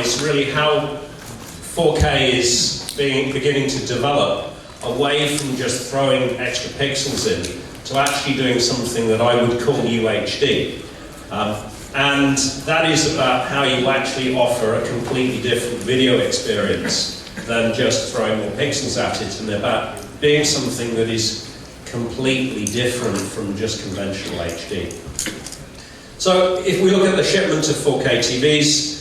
emphasize really how 4K is beginning to develop away from just throwing extra pixels in to actually doing something that I would call UHD. And that is about how you actually offer a completely different video experience than just throwing more pixels at it, and about being something that is completely different from just conventional HD. So if we look at the shipment of 4K TVs,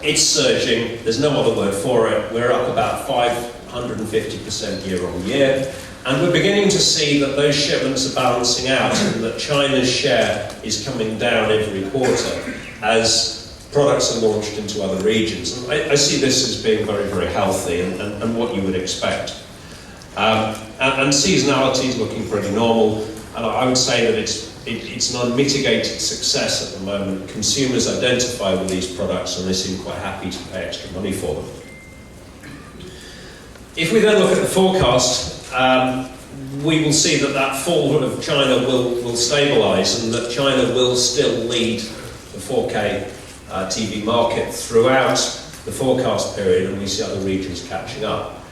it's surging. There's no other word for it. We're up about 550% year on year. And we're beginning to see that those shipments are balancing out and that China's share is coming down every quarter as products are launched into other regions. And I see this as being very, very healthy and what you would expect. And seasonality is looking pretty normal. And I would say that it's an unmitigated success at the moment. Consumers identify with these products and they seem quite happy to pay extra money for them. If we then look at the forecast, we will see that fall of China will stabilise and that China will still lead the 4K TV market throughout the forecast period, and we see other regions catching up.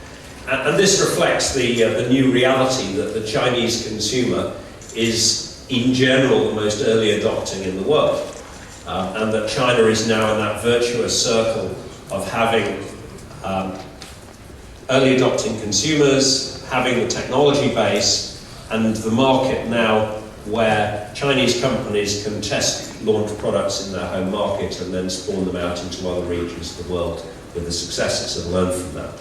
And this reflects the new reality that the Chinese consumer is, in general, the most early adopting in the world, and that China is now in that virtuous circle of having early adopting consumers, having the technology base, and the market now where Chinese companies can launch products in their home market and then spawn them out into other regions of the world with the successes and learn from that.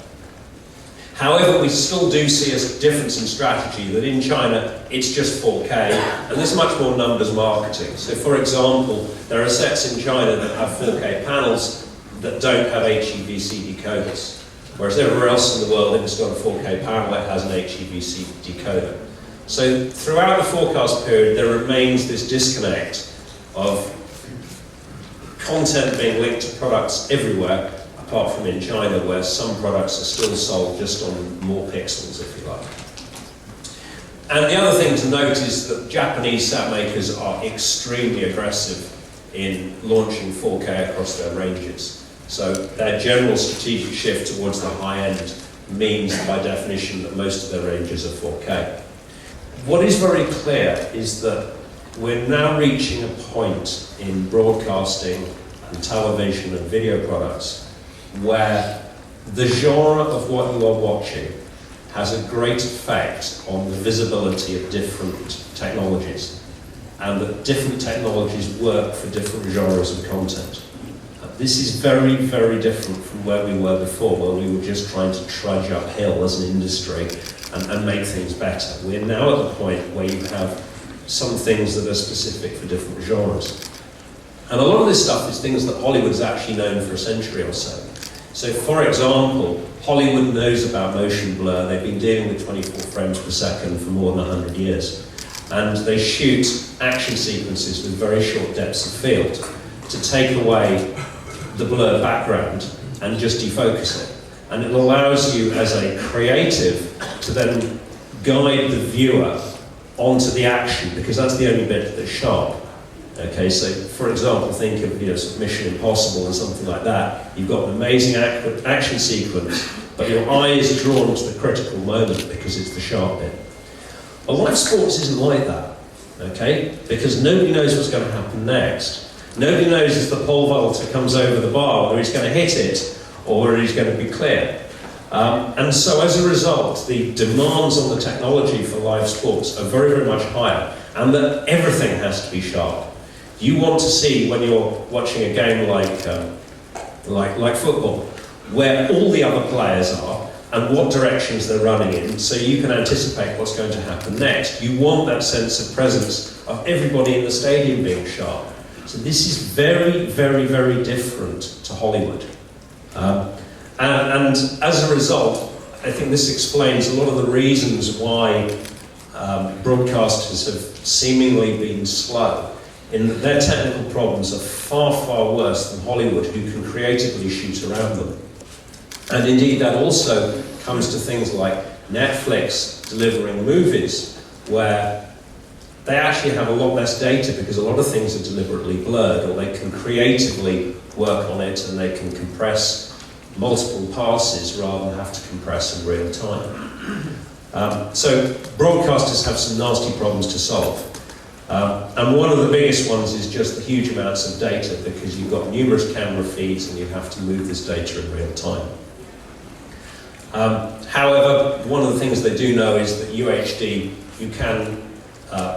However, we still do see a difference in strategy, that in China it's just 4K and there's much more numbers marketing. So for example, there are sets in China that have 4K panels that don't have HEVC decoders. Whereas everywhere else in the world, if it's got a 4K panel, it has an HEVC decoder. So throughout the forecast period, there remains this disconnect of content being linked to products everywhere, apart from in China, where some products are still sold just on more pixels, if you like. And the other thing to note is that Japanese sat makers are extremely aggressive in launching 4K across their ranges. So their general strategic shift towards the high end means, by definition, that most of their ranges are 4K. What is very clear is that we're now reaching a point in broadcasting and television and video products where the genre of what you are watching has a great effect on the visibility of different technologies, and that different technologies work for different genres of content. This is very, very different from where we were before, where we were just trying to trudge uphill as an industry and make things better. We're now at the point where you have some things that are specific for different genres. And a lot of this stuff is things that Hollywood has actually known for a century or so. So for example, Hollywood knows about motion blur. They've been dealing with 24 frames per second for more than 100 years. And they shoot action sequences with very short depths of field to take away the blur background and just defocus it. And it allows you as a creative to then guide the viewer onto the action, because that's the only bit that's sharp. Okay, so for example, think of Mission Impossible and something like that. You've got an amazing action sequence, but your eye is drawn to the critical moment because it's the sharp bit. But live sports isn't like that, okay? Because nobody knows what's going to happen next. Nobody knows if the pole vaulter comes over the bar, whether he's going to hit it or whether he's going to be clear. And so as a result, the demands on the technology for live sports are very, very much higher, and that everything has to be sharp. You want to see, when you're watching a game like football, where all the other players are and what directions they're running in, so you can anticipate what's going to happen next. You want that sense of presence of everybody in the stadium being sharp. So this is very, very, very different to Hollywood. And as a result, I think this explains a lot of the reasons why broadcasters have seemingly been slow, in that their technical problems are far, far worse than Hollywood, who can creatively shoot around them. And indeed, that also comes to things like Netflix delivering movies, where they actually have a lot less data because a lot of things are deliberately blurred, or they can creatively work on it, and they can compress multiple passes rather than have to compress in real time. So broadcasters have some nasty problems to solve. And one of the biggest ones is just the huge amounts of data, because you've got numerous camera feeds and you have to move this data in real time. However, one of the things they do know is that UHD you can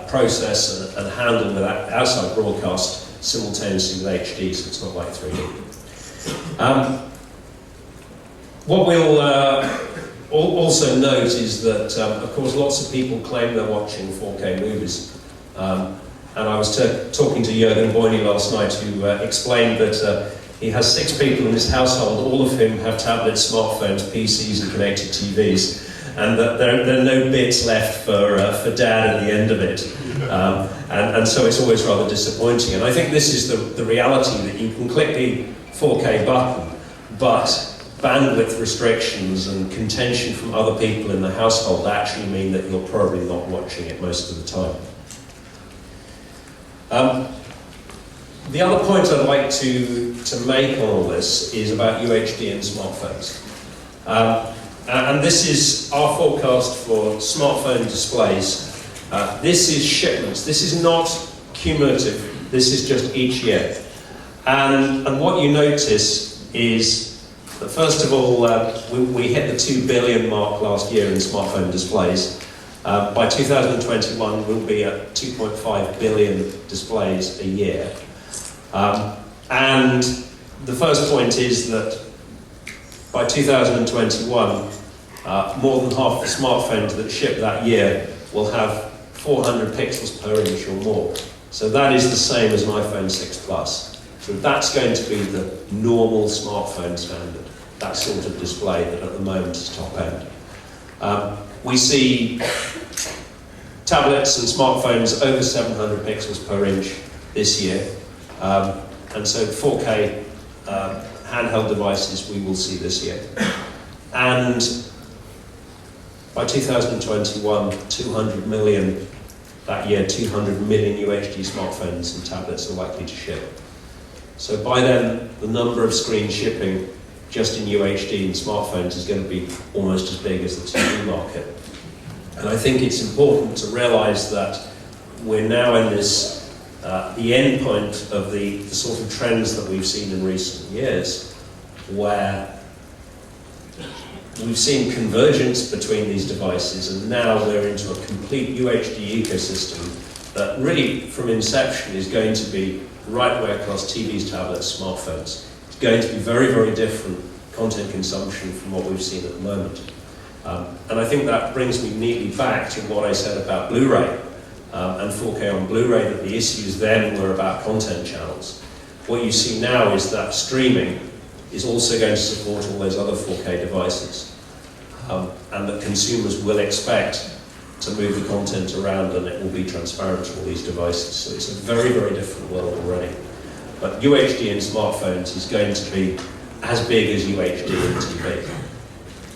process and handle with outside broadcast simultaneously with HD, so it's not like 3D. What we'll also note is that, of course, lots of people claim they're watching 4K movies. And I was talking to Jürgen Boyne last night, who explained that he has 6 people in his household, all of whom have tablets, smartphones, PCs and connected TVs, and that there are no bits left for Dad at the end of it. And so it's always rather disappointing. And I think this is the reality, that you can click the 4K button, but bandwidth restrictions and contention from other people in the household actually mean that you're probably not watching it most of the time. The other point I'd like to make on all this is about UHD and smartphones. And this is our forecast for smartphone displays. This is shipments. This is not cumulative. This is just each year. And what you notice is that, first of all, we hit the 2 billion mark last year in smartphone displays. By 2021, we'll be at 2.5 billion displays a year. And the first point is that by 2021, more than half the smartphones that ship that year will have 400 pixels per inch or more. So that is the same as an iPhone 6 Plus. So that's going to be the normal smartphone standard, that sort of display that at the moment is top end. We see tablets and smartphones over 700 pixels per inch this year. And so 4K handheld devices we will see this year. And by 2021, 200 million, that year 200 million UHD smartphones and tablets are likely to ship. So by then, the number of screens shipping just in UHD and smartphones is going to be almost as big as the TV market. And I think it's important to realise that we're now in this the end point of the sort of trends that we've seen in recent years, where we've seen convergence between these devices, and now we're into a complete UHD ecosystem that really, from inception, is going to be right way across TVs, tablets, smartphones. It's going to be very, very different content consumption from what we've seen at the moment. And I think that brings me neatly back to what I said about Blu-ray. And 4K on Blu-ray, that the issues then were about content channels. What you see now is that streaming is also going to support all those other 4K devices, and that consumers will expect to move the content around, and it will be transparent to all these devices. So it's a very, very different world already. But UHD in smartphones is going to be as big as UHD in TV.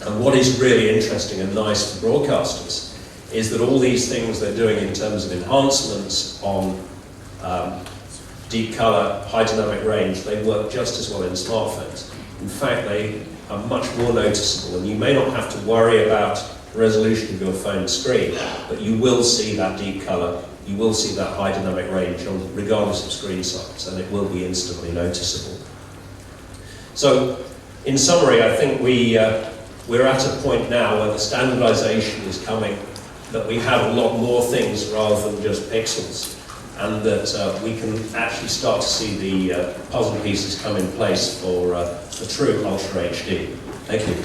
And what is really interesting and nice for broadcasters is that all these things they're doing in terms of enhancements on deep colour, high dynamic range, they work just as well in smartphones. In fact, they are much more noticeable, and you may not have to worry about the resolution of your phone screen, but you will see that deep colour, you will see that high dynamic range regardless of screen size, and it will be instantly noticeable. So, in summary, I think we're at a point now where the standardisation is coming, that we have a lot more things rather than just pixels, and that we can actually start to see the puzzle pieces come in place for true Ultra HD. Thank you.